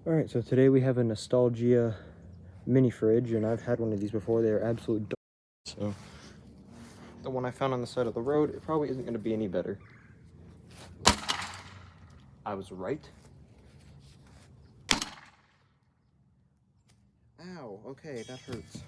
Alright, so today we have a Nostalgia mini fridge, and I've had one of these before. They are absolute so the one I found on the side of the road, it probably isn't going to be any better. I was right. Ow, okay, that hurts.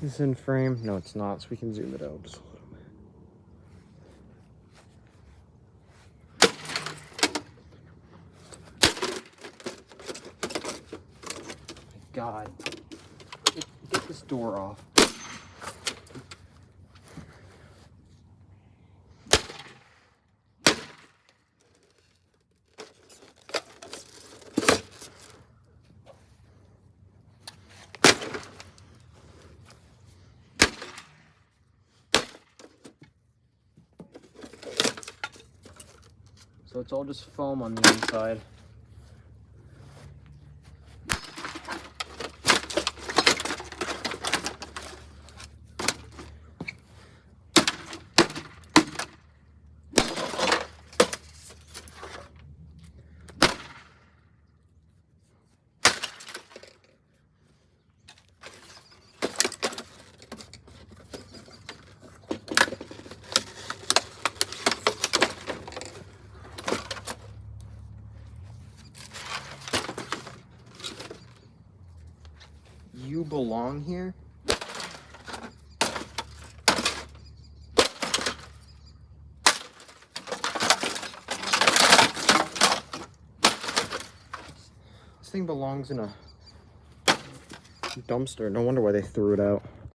Is this in frame? No, it's not, so we can zoom it out just a little bit. My God. Get this door off. So it's all just foam on the inside. You belong here? This thing belongs in a dumpster. No wonder why they threw it out.